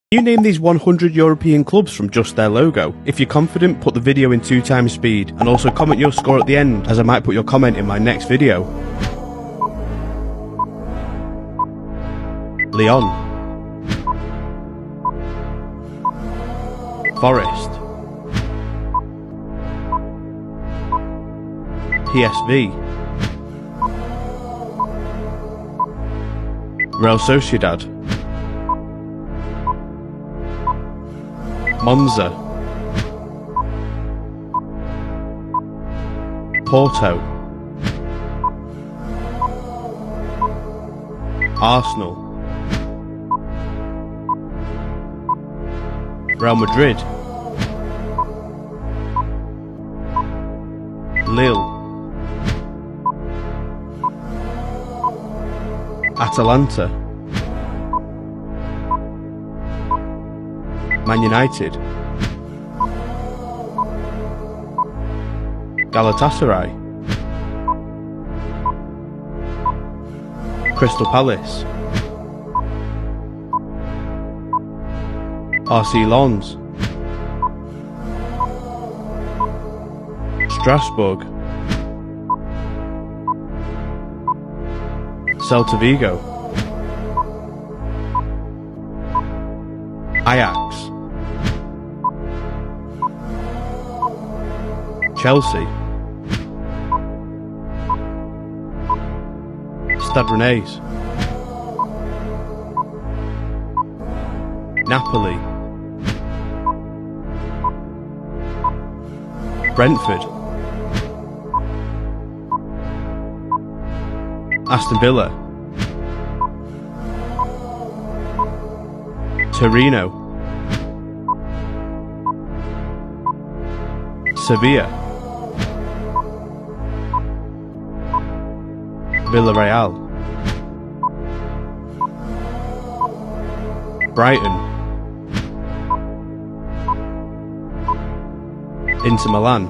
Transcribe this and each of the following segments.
Can you name these 100 European clubs from just their logo? If you're confident, put the video in 2 times speed, and also comment your score at the end, as I might put your comment in my next video. Lyon, Forest, PSV, Real Sociedad, Monza, Porto, Arsenal, Real Madrid, Lille, Atalanta, Man United, Galatasaray, Crystal Palace, RC Lens, Strasbourg, Celta Vigo, Ajax, Chelsea, Stade Rennais, Napoli, Brentford, Aston Villa, Torino, Sevilla, Villarreal, Brighton, Inter Milan,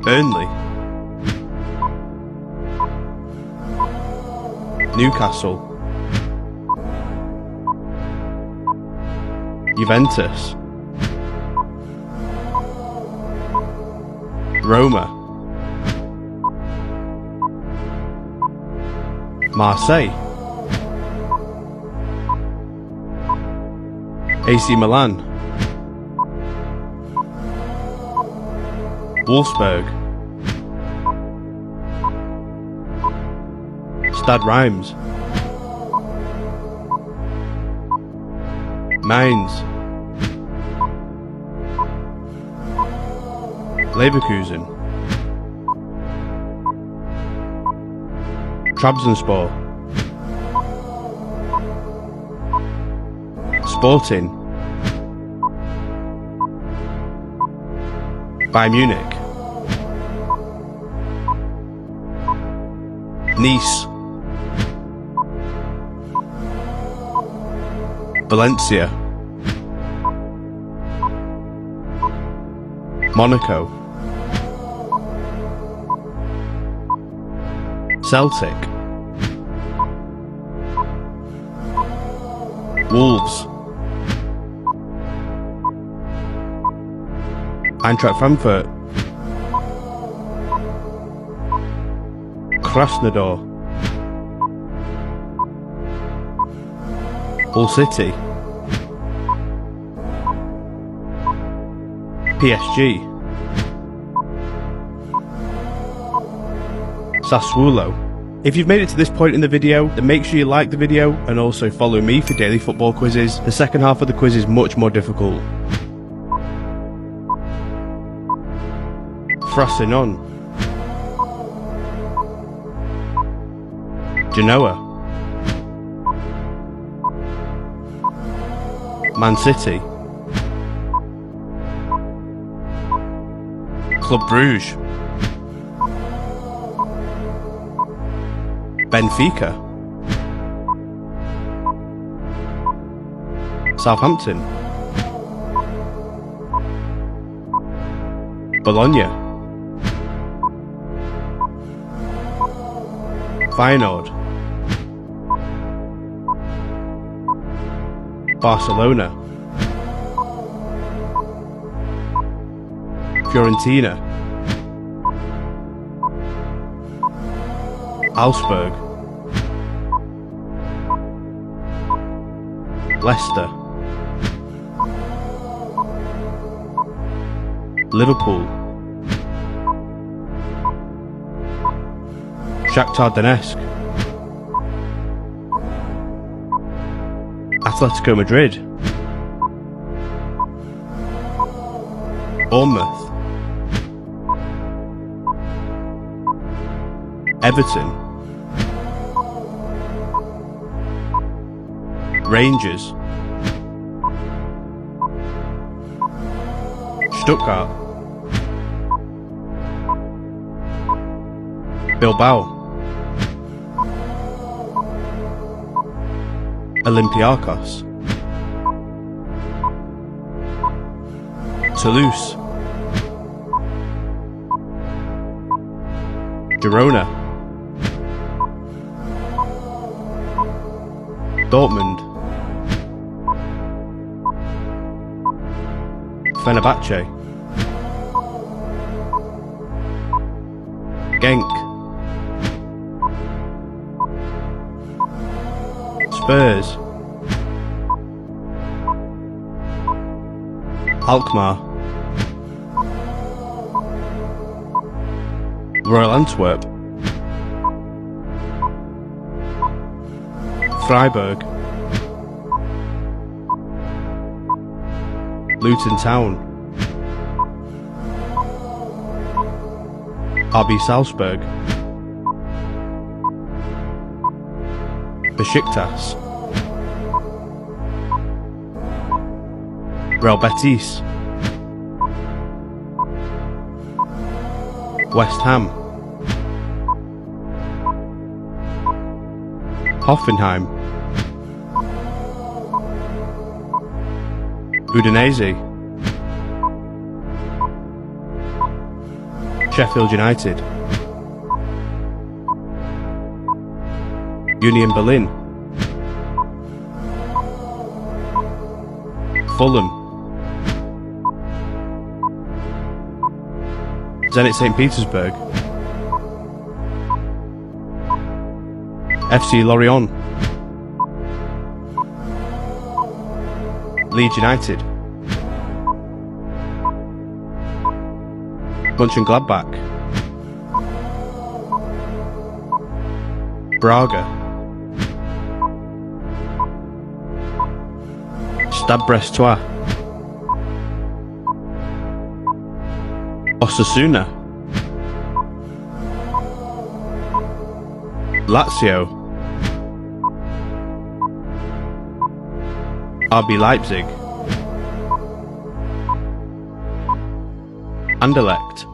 Burnley, Newcastle, Juventus, Roma, Marseille, AC Milan, Wolfsburg, Stade Reims, Mainz, Leverkusen, Trabzonspor, Sporting, Bayern Munich, Nice, Valencia, Monaco, Celtic, Wolves, Eintracht Frankfurt, Krasnodar, Hull City, PSG, Sassuolo. If you've made it to this point in the video, then make sure you like the video and also follow me for daily football quizzes. The second half of the quiz is much more difficult. Frosinone, Genoa, Man City, Club Brugge, Benfica, Southampton, Bologna, Feyenoord, Barcelona, Fiorentina, Augsburg, Leicester, Liverpool, Shakhtar Donetsk, Atletico Madrid, Bournemouth, Everton, Rangers, Stuttgart, Bilbao, Olympiacos, Toulouse, Girona, Dortmund, Fenerbahce, Genk, Spurs, Alkmaar, Royal Antwerp, Freiburg, Luton Town, RB Salzburg, Besiktas, Real Betis, West Ham, Hoffenheim, Udinese, Sheffield United, Union Berlin, Fulham, Zenit St. Petersburg, FC Lorient, Leeds United, Mönchengladbach, Braga, Stade Brestois, Osasuna, Lazio, RB Leipzig, Anderlecht,